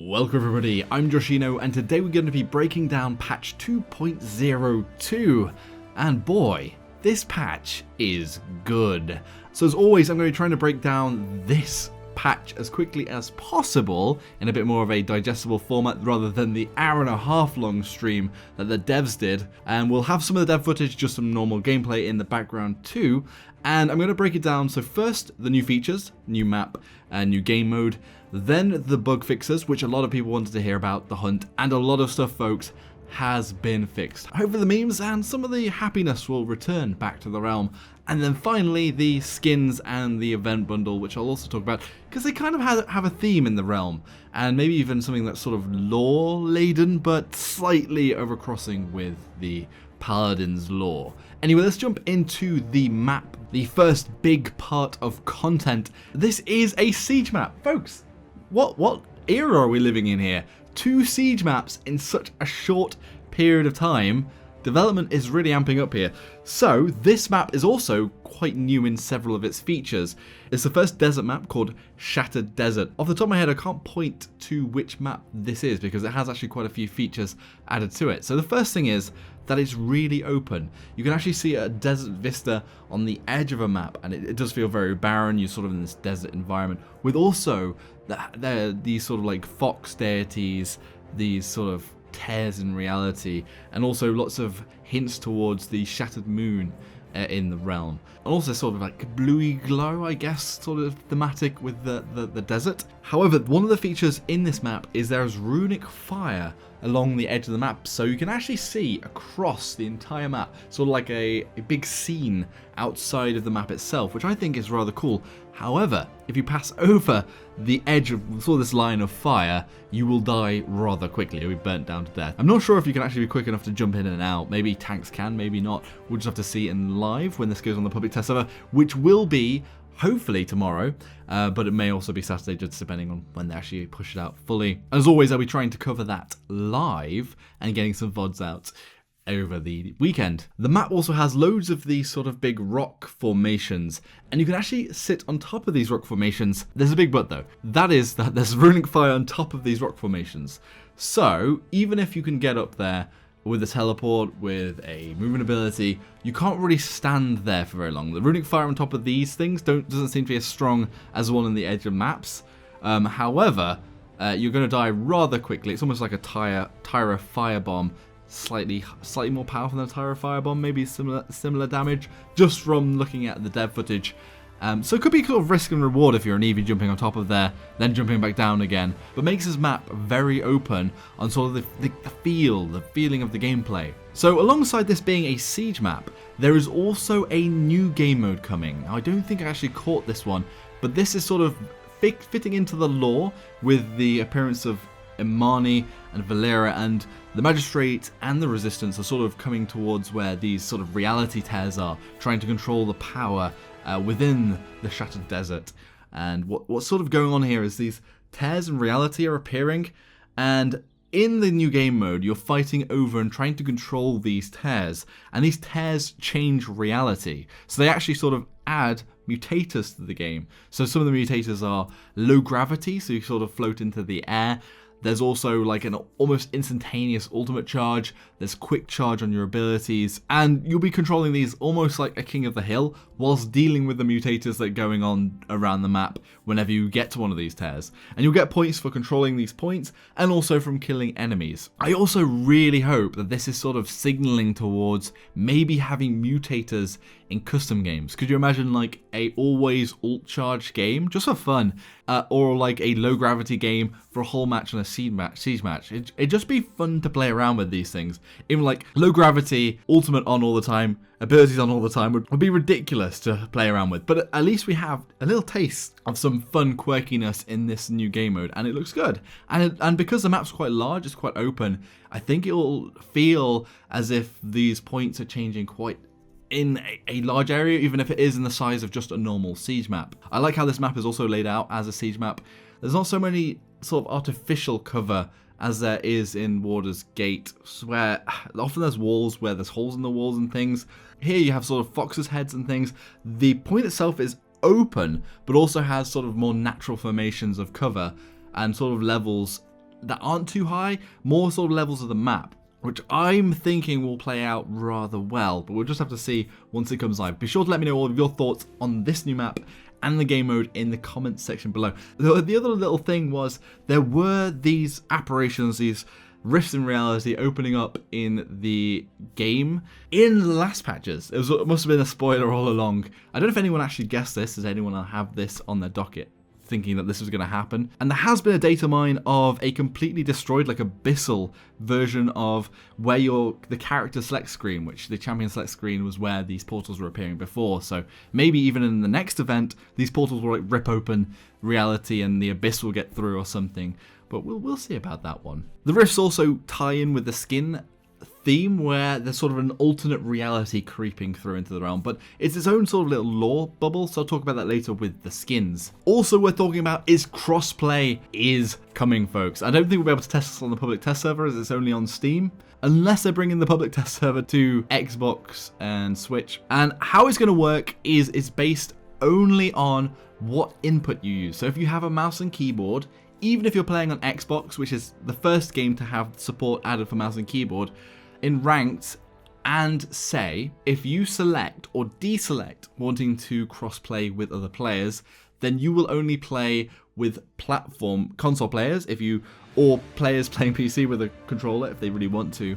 Welcome everybody, I'm Joshino, and today we're going to be breaking down patch 2.02, and boy, this patch is good. So as always, I'm going to be trying to break down this patch as quickly as possible in a bit more of a digestible format rather than the hour-and-a-half long stream that the devs did, and we'll have some of the dev footage, just some normal gameplay in the background too, and I'm going to break it down. So first, the new features, new map, and new game mode, then the bug fixes, which a lot of people wanted to hear about, the hunt, and a lot of stuff, folks, has been fixed. Hopefully the memes and some of the happiness will return back to the realm. And then finally, the skins and the event bundle, which I'll also talk about, because they kind of have a theme in the realm, and maybe even something that's sort of lore-laden, but slightly overcrossing with the Paladins lore. Anyway, let's jump into the map, the first big part of content. This is a siege map, folks. What era are we living in here? 2 siege maps in such a short period of time. Development is really amping up here. So this map is also quite new in several of its features. It's the first desert map called Shattered Desert. Off the top of my head, I can't point to which map this is because it has actually quite a few features added to it. So the first thing is that it's really open. You can actually see a desert vista on the edge of a map, and it does feel very barren. You're sort of in this desert environment with also these sort of like fox deities, these sort of tears in reality, and also lots of hints towards the shattered moon in the realm, and also sort of like bluey glow, I guess, sort of thematic with the desert. However, one of the features in this map is there's runic fire along the edge of the map, so you can actually see across the entire map, sort of like a big scene outside of the map itself, which I think is rather cool. However, if you pass over the edge of sort of this line of fire, you will die rather quickly. You'll be burnt down to death. I'm not sure if you can actually be quick enough to jump in and out. Maybe tanks can, maybe not. We'll just have to see in live when this goes on the public test server, which will be hopefully tomorrow, but it may also be Saturday, just depending on when they actually push it out fully. As always, I'll be trying to cover that live and getting some VODs out over the weekend. The map also has loads of these sort of big rock formations, and you can actually sit on top of these rock formations. There's a big but though. That is that there's runic fire on top of these rock formations. So even if you can get up there with a teleport, with a movement ability, you can't really stand there for very long. The runic fire on top of these things doesn't seem to be as strong as the one on the edge of maps. However, you're going to die rather quickly. It's almost like a Tyra firebomb, slightly more powerful than a Tyra firebomb, maybe similar damage, just from looking at the dev footage. So it could be sort of risk and reward if you're an Eevee jumping on top of there, then jumping back down again, but makes this map very open on sort of the feeling of the gameplay. So alongside this being a siege map, there is also a new game mode coming. Now, I don't think I actually caught this one, but this is sort of fitting into the lore with the appearance of Imani and Valera, and the Magistrate and the Resistance are sort of coming towards where these sort of reality tears are, trying to control the power within the Shattered Desert. And what's sort of going on here is these tears in reality are appearing, and in the new game mode you're fighting over and trying to control these tears, and these tears change reality. So they actually sort of add mutators to the game. So some of the mutators are low gravity, so you sort of float into the air. There's also like an almost instantaneous ultimate charge. There's quick charge on your abilities, and you'll be controlling these almost like a king of the hill whilst dealing with the mutators that are going on around the map whenever you get to one of these tears. And you'll get points for controlling these points and also from killing enemies. I also really hope that this is sort of signaling towards maybe having mutators in custom games. Could you imagine like a always ult charge game just for fun, or like a low gravity game for a whole match on a siege match? It'd just be fun to play around with these things. Even like low gravity, ultimate on all the time, abilities on all the time would be ridiculous to play around with. But at least we have a little taste of some fun quirkiness in this new game mode, and it looks good. And because the map's quite large, it's quite open, I think it'll feel as if these points are changing quite in a large area, even if it is in the size of just a normal siege map. I like how this map is also laid out as a siege map. There's not so many sort of artificial cover as there is in Warder's Gate, where often there's walls where there's holes in the walls and things. Here you have sort of foxes' heads and things. The point itself is open, but also has sort of more natural formations of cover and sort of levels that aren't too high, more sort of levels of the map, which I'm thinking will play out rather well, but we'll just have to see once it comes live. Be sure to let me know all of your thoughts on this new map and the game mode in the comments section below. The other little thing was there were these apparitions, these rifts in reality opening up in the game in the last patches. It must have been a spoiler all along. I don't know if anyone actually guessed this. Does anyone have this on their docket, thinking that this was going to happen? And there has been a data mine of a completely destroyed, like abyssal version of where the character select screen, which the champion select screen was where these portals were appearing before. So maybe even in the next event, these portals will like rip open reality and the abyss will get through or something. But we'll see about that one. The rifts also tie in with the skin theme, where there's sort of an alternate reality creeping through into the realm, but it's its own sort of little lore bubble, so I'll talk about that later with the skins. Also worth talking about is crossplay is coming, folks. I don't think we'll be able to test this on the public test server as it's only on Steam, unless they're bringing the public test server to Xbox and Switch. And how it's going to work is it's based only on what input you use. So if you have a mouse and keyboard, even if you're playing on Xbox, which is the first game to have support added for mouse and keyboard, in ranked, and say, if you select or deselect wanting to crossplay with other players, then you will only play with platform console players, or players playing PC with a controller if they really want to,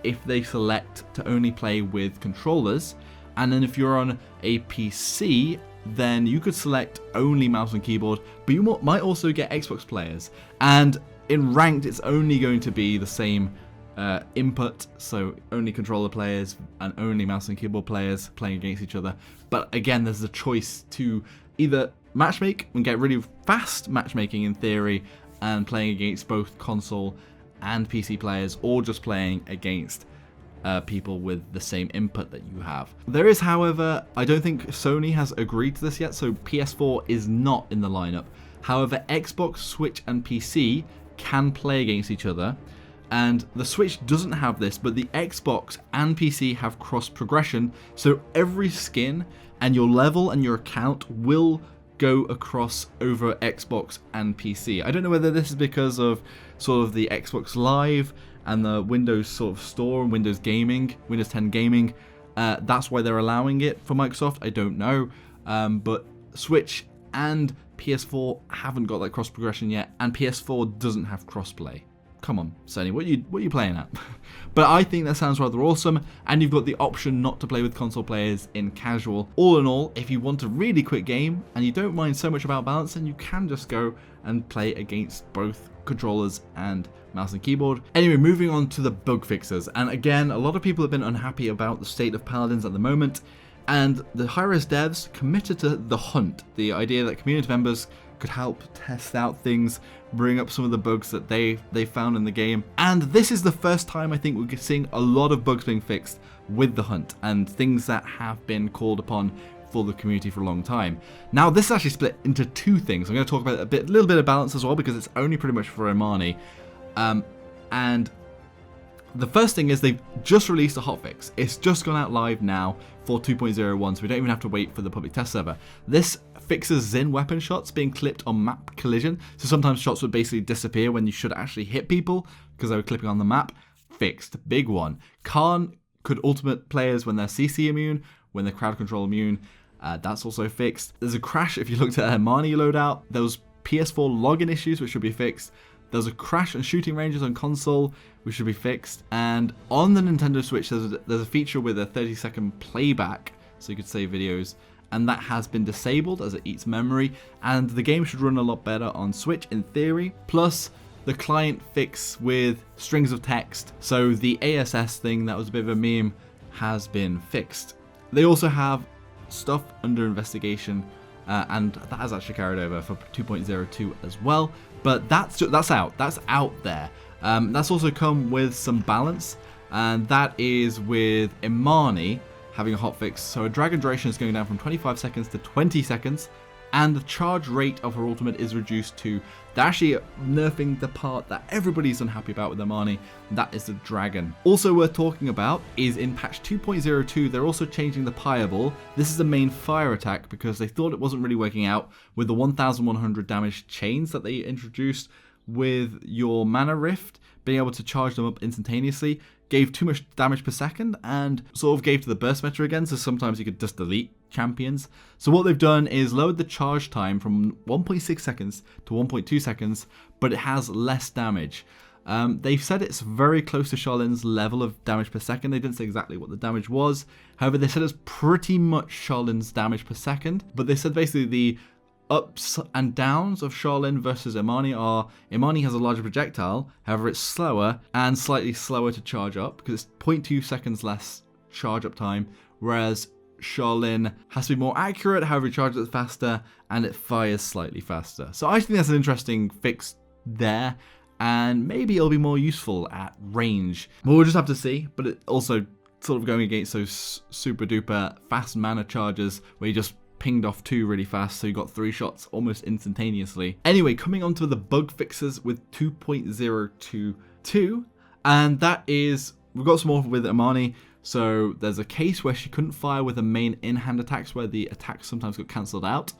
if they select to only play with controllers. And then if you're on a PC, then you could select only mouse and keyboard, but you might also get Xbox players. And in ranked, it's only going to be the same input, so only controller players and only mouse and keyboard players playing against each other. But again, there's the choice to either matchmake and get really fast matchmaking in theory and playing against both console and PC players, or just playing against people with the same input that you have. There is, however, I don't think Sony has agreed to this yet, so PS4 is not in the lineup. However, Xbox, Switch and PC can play against each other, and the Switch doesn't have this, but the Xbox and PC have cross progression, so every skin and your level and your account will go across over Xbox and PC. I don't know whether this is because of sort of the Xbox Live and the Windows sort of store and Windows Gaming, Windows 10 Gaming, that's why they're allowing it for Microsoft. I don't know, but Switch and PS4 haven't got that cross progression yet, and PS4 doesn't have crossplay. Come on, Sony, what are you playing at? But I think that sounds rather awesome, and you've got the option not to play with console players in casual. All in all, if you want a really quick game and you don't mind so much about balance, then you can just go and play against both controllers and mouse and keyboard. Anyway, moving on to the bug fixes, and again, a lot of people have been unhappy about the state of Paladins at the moment, and the hi-rez devs committed to the hunt, the idea that community members could help test out things, bring up some of the bugs that they found in the game. And this is the first time I think we're seeing a lot of bugs being fixed with the hunt and things that have been called upon for the community for a long time. Now this is actually split into two things. I'm going to talk about a little bit of balance as well, because it's only pretty much for Omani. And the first thing is they've just released a hotfix. It's just gone out live now for 2.01, so we don't even have to wait for the public test server. This fixes Zin weapon shots being clipped on map collision. So sometimes shots would basically disappear when you should actually hit people because they were clipping on the map. Fixed. Big one. Khan could ultimate players when they're CC immune, when they're crowd control immune. That's also fixed. There's a crash if you looked at Omani loadout. There was PS4 login issues, which should be fixed. There's a crash on shooting ranges on console, which should be fixed. And on the Nintendo Switch, there's a feature with a 30-second playback, so you could save videos, and that has been disabled as it eats memory, and the game should run a lot better on Switch in theory. Plus, the client fix with strings of text, so the ASS thing that was a bit of a meme has been fixed. They also have stuff under investigation, and that has actually carried over for 2.02 as well. But that's out. That's out there. That's also come with some balance, and that is with Omani having a hotfix. So her dragon duration is going down from 25 seconds to 20 seconds, and the charge rate of her ultimate is reduced to. They're actually nerfing the part that everybody's unhappy about with Omani, and that is the dragon. Also worth talking about is in patch 2.02, they're also changing the Pyreball. This is the main fire attack because they thought it wasn't really working out with the 1100 damage chains that they introduced with your Mana Rift, being able to charge them up instantaneously, gave too much damage per second and sort of gave to the burst meta again, so sometimes you could just delete champions. So what they've done is lowered the charge time from 1.6 seconds to 1.2 seconds, but it has less damage. They've said it's very close to Charlene's level of damage per second. They didn't say exactly what the damage was. However, they said it's pretty much Charlene's damage per second, but they said basically the ups and downs of Charlene versus Imani are, Imani has a larger projectile, however it's slower and slightly slower to charge up because it's 0.2 seconds less charge up time, whereas Charlene has to be more accurate, however it charges it faster and it fires slightly faster. So I think that's an interesting fix there, and maybe it'll be more useful at range. We'll just have to see, but it also sort of going against those super duper fast mana charges where you just pinged off 2 really fast, so you got 3 shots almost instantaneously. Anyway, coming on to the bug fixes with 2.022, and that is, we've got some more with Imani. So there's a case where she couldn't fire with the main in-hand attacks where the attacks sometimes got cancelled out.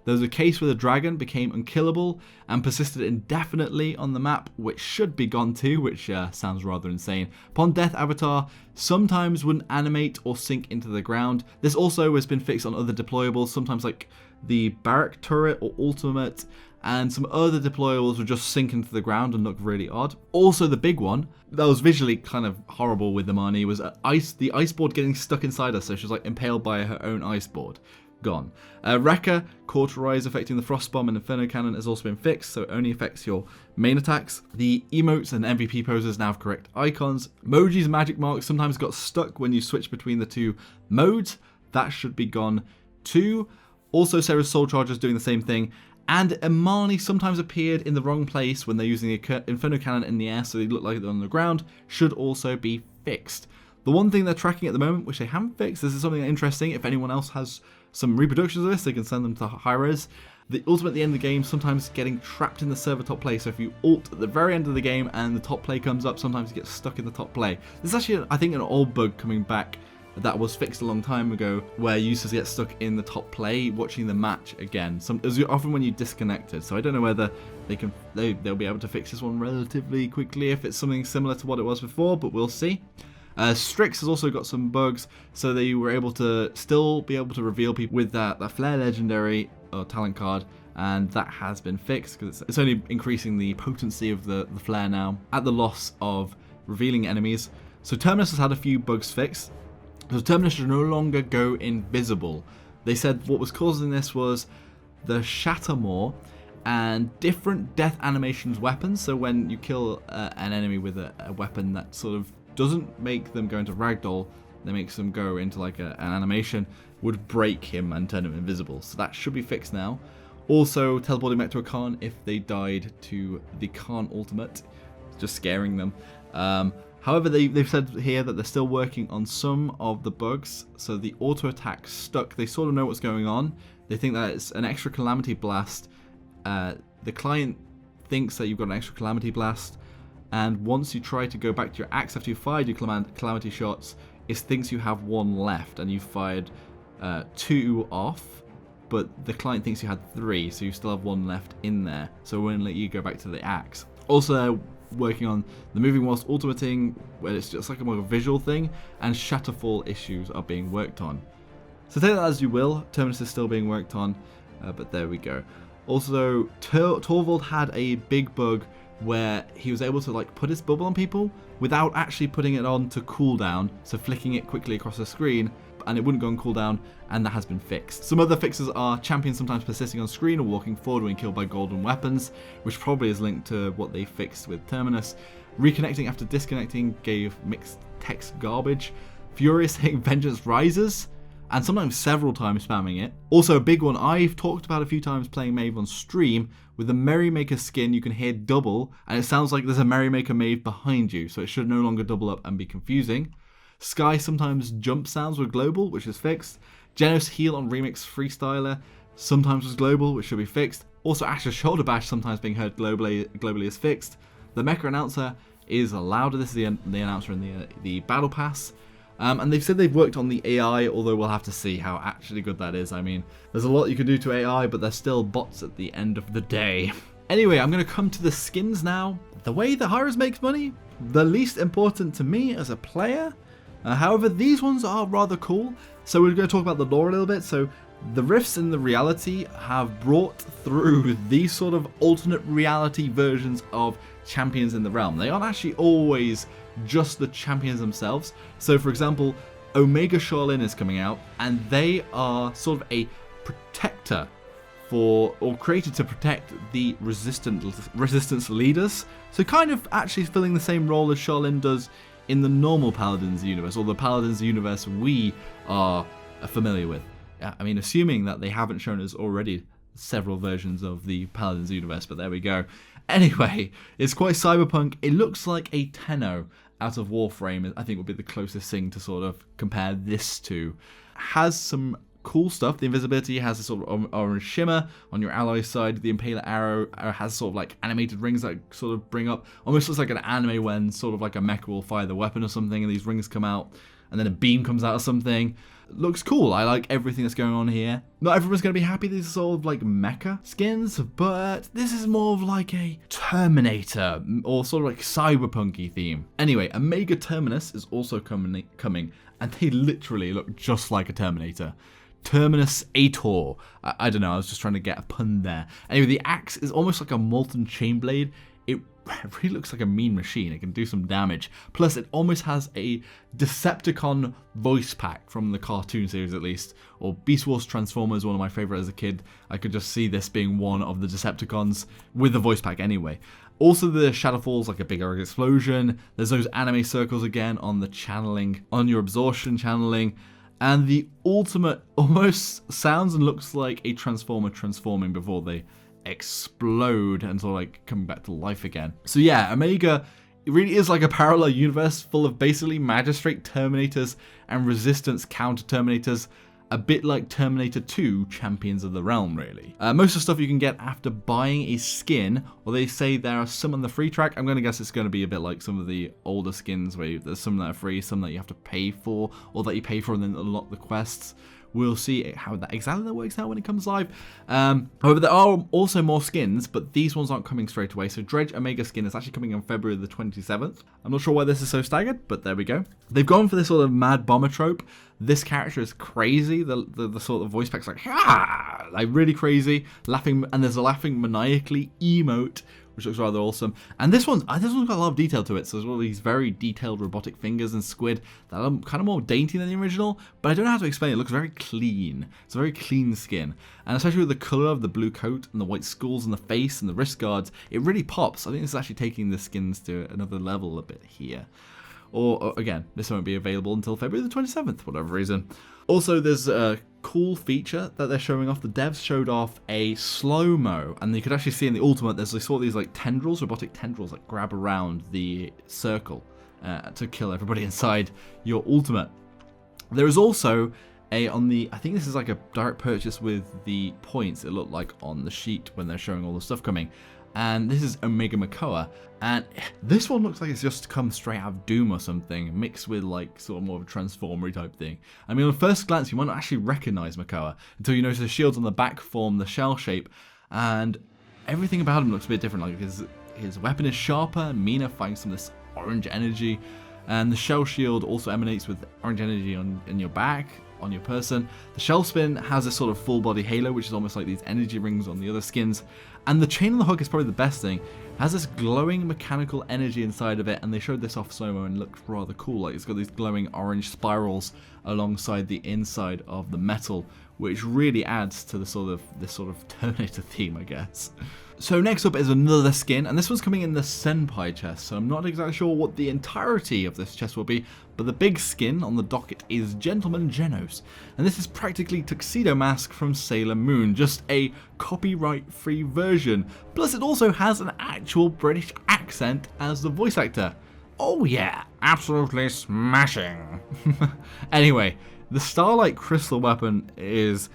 There's a case where the dragon became unkillable and persisted indefinitely on the map, which should be gone too, which sounds rather insane. Upon death, Avatar sometimes wouldn't animate or sink into the ground. This also has been fixed on other deployables, sometimes like the barrack turret or ultimate, and some other deployables would just sink into the ground and look really odd. Also, the big one that was visually kind of horrible with Imani was the ice board getting stuck inside her, so she was like impaled by her own ice board. Gone. Rekka, Cauterize affecting the Frost Bomb and Inferno Cannon has also been fixed, so it only affects your main attacks. The emotes and MVP poses now have correct icons. Moji's magic marks sometimes got stuck when you switch between the 2 modes. That should be gone too. Also, Sarah's Soul Charger is doing the same thing. And Imani sometimes appeared in the wrong place when they're using the Inferno Cannon in the air, so they look like they're on the ground, should also be fixed. The one thing they're tracking at the moment, which they haven't fixed, this is something interesting. If anyone else has some reproductions of this, they can send them to hi-rez. The ultimate at the end of the game sometimes getting trapped in the server top play. So if you ult at the very end of the game and the top play comes up, sometimes you get stuck in the top play. This is actually, I think, an old bug coming back that was fixed a long time ago, where users get stuck in the top play watching the match again. Often when you disconnected. So I don't know whether they'll be able to fix this one relatively quickly if it's something similar to what it was before, but we'll see. Strix has also got some bugs, so they were able to still be able to reveal people with that Flare Legendary or talent card, and that has been fixed because it's only increasing the potency of the Flare now at the loss of revealing enemies. So Terminus has had a few bugs fixed. So Terminus should no longer go invisible. They said what was causing this was the Shattermore and different death animations weapons. So when you kill an enemy with a weapon that sort of doesn't make them go into ragdoll, that makes them go into like an animation, would break him and turn him invisible. So that should be fixed now. Also, teleporting back to a Khan if they died to the Khan ultimate, just scaring them. However, they've said here that they're still working on some of the bugs. So the auto attack stuck. They sort of know what's going on. They think that it's an extra Calamity Blast. The client thinks that you've got an extra Calamity Blast, and once you try to go back to your axe after you fired your Calamity shots, it thinks you have 1 left, and you fired 2 off, but the client thinks you had 3, so you still have 1 left in there, so it won't let you go back to the axe. Also, working on the moving whilst ultimating, where it's just like a more visual thing, and Shatterfall issues are being worked on. So take that as you will. Terminus is still being worked on, but there we go. Also, Torvald had a big bug where he was able to like put his bubble on people without actually putting it on to cooldown, so flicking it quickly across the screen, and it wouldn't go on cooldown, and that has been fixed. Some other fixes are champions sometimes persisting on screen or walking forward when killed by golden weapons, which probably is linked to what they fixed with Terminus. Reconnecting after disconnecting gave mixed text garbage. Furious hitting Vengeance Rises, and sometimes several times spamming it. Also a big one I've talked about a few times playing Maeve on stream, with the Merrymaker skin you can hear double, and it sounds like there's a Merrymaker Maeve behind you, so it should no longer double up and be confusing. Sky sometimes jump sounds were global, which is fixed. Jenos heal on Remix Freestyler sometimes was global, which should be fixed. Also Ash's shoulder bash sometimes being heard globally is fixed. The Mecha Announcer is louder. This is the announcer in the Battle Pass. And they've said they've worked on the AI, although we'll have to see how actually good that is. I mean, there's a lot you can do to AI, but they're still bots at the end of the day. Anyway, I'm going to come to the skins now. The way that hi-rez makes money, the least important to me as a player. However, these ones are rather cool. So we're going to talk about the lore a little bit. So the rifts in the reality have brought through these sort of alternate reality versions of champions in the realm. They aren't actually always just the champions themselves. So for example, Omega Shaolin is coming out, and they are sort of a protector for, or created to protect the resistance leaders. So kind of actually filling the same role as Shaolin does in the normal Paladins universe, or the Paladins universe we are familiar with. I mean, assuming that they haven't shown us already several versions of the Paladins universe, but there we go. Anyway, it's quite cyberpunk. It looks like a Tenno out of Warframe, I think would be the closest thing to sort of compare this to. Has some cool stuff. The invisibility has a sort of orange shimmer on your ally side. The Impaler arrow has sort of like animated rings that sort of bring up, almost looks like an anime when sort of like a mecha will fire the weapon or something and these rings come out and then a beam comes out of something. Looks cool. I like everything that's going on here. Not everyone's going to be happy these are sort of like mecha skins, but this is more of like a Terminator or sort of like cyberpunky theme. Anyway, Omega Terminus is also coming, and they literally look just like a Terminator. Terminus Ator. I don't know, I was just trying to get a pun there. Anyway, the axe is almost like a molten chain blade. It really looks like a mean machine. It can do some damage. Plus, it almost has a Decepticon voice pack from the cartoon series, at least. Or Beast Wars Transformers, one of my favorite as a kid. I could just see this being one of the Decepticons with the voice pack anyway. Also, the Shadow Falls like a big explosion. There's those anime circles again on the channeling, on your absorption channeling. And the ultimate almost sounds and looks like a Transformer transforming before they explode and sort of like coming back to life again. So yeah, Omega, it really is like a parallel universe full of basically Magistrate Terminators and Resistance Counter Terminators, a bit like Terminator 2 Champions of the Realm, really. Most of the stuff you can get after buying a skin, or they say there are some on the free track. I'm going to guess it's going to be a bit like some of the older skins where there's some that are free, some that you have to pay for, or that you pay for and then unlock the quests. We'll see how that exactly works out when it comes live. However, there are also more skins, but these ones aren't coming straight away. So Dredge Omega skin is actually coming on February the 27th. I'm not sure why this is so staggered, but there we go. They've gone for this sort of mad bomber trope. This character is crazy. The sort of voice pack's like really crazy, laughing, and there's a laughing maniacally emote, which looks rather awesome. And this one's got a lot of detail to it. So there's all these very detailed robotic fingers and squid that are kind of more dainty than the original, but I don't know how to explain it. It looks very clean. It's a very clean skin. And especially with the colour of the blue coat and the white skulls and the face and the wrist guards, it really pops. I think this is actually taking the skins to another level a bit here. Or again, this won't be available until February the 27th, for whatever reason. Also, there's a cool feature that they're showing off. The devs showed off a slow-mo, and you could actually see in the ultimate, there's sort of these like tendrils, robotic tendrils that grab around the circle to kill everybody inside your ultimate. There is also I think this is like a direct purchase with the points, it looked like on the sheet when they're showing all the stuff coming. And this is Omega Mcculloch, and this one looks like it's just come straight out of Doom or something, mixed with like sort of more of a Transformer type thing. I mean, on first glance, you might not actually recognize Mcculloch until you notice the shields on the back form the shell shape, and everything about him looks a bit different. Like his weapon is sharper and meaner, fighting some of this orange energy, and the shell shield also emanates with orange energy in your back, on your person. The shell spin has this sort of full body halo, which is almost like these energy rings on the other skins. And the chain on the hook is probably the best thing. It has this glowing mechanical energy inside of it, and they showed this off slow-mo and it looked rather cool. Like it's got these glowing orange spirals alongside the inside of the metal, which really adds to this sort of Terminator theme, I guess. So next up is another skin, and this one's coming in the Senpai chest, so I'm not exactly sure what the entirety of this chest will be, but the big skin on the docket is Gentleman Jenos, and this is practically Tuxedo Mask from Sailor Moon, just a copyright-free version, plus it also has an actual British accent as the voice actor. Oh yeah, absolutely smashing. Anyway, the Starlight Crystal weapon is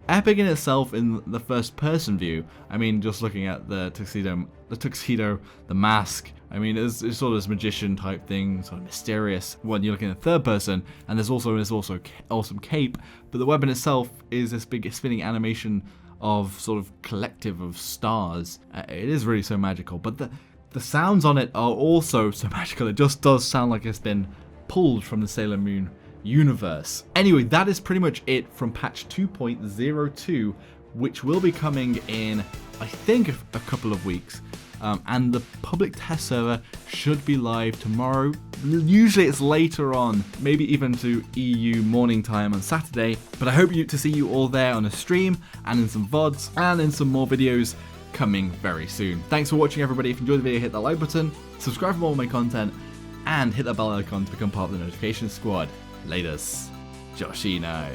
epic in itself in the first person view. I mean, just looking at the tuxedo, the mask, I mean, it's sort of this magician type thing, sort of mysterious when you're looking at third person, and there's also this awesome cape, but the weapon itself is this big spinning animation of sort of collective of stars. It is really so magical, but the sounds on it are also so magical. It just does sound like it's been pulled from the Sailor Moon universe. Anyway, that is pretty much it from patch 2.02, which will be coming in, I think, a couple of weeks. And the public test server should be live tomorrow. Usually it's later on, maybe even to EU morning time on Saturday. But I hope to see you all there on a stream and in some VODs and in some more videos coming very soon. Thanks for watching, everybody. If you enjoyed the video, hit that like button, subscribe for more of my content, and hit that bell icon to become part of the notification squad. Laters, Joshino.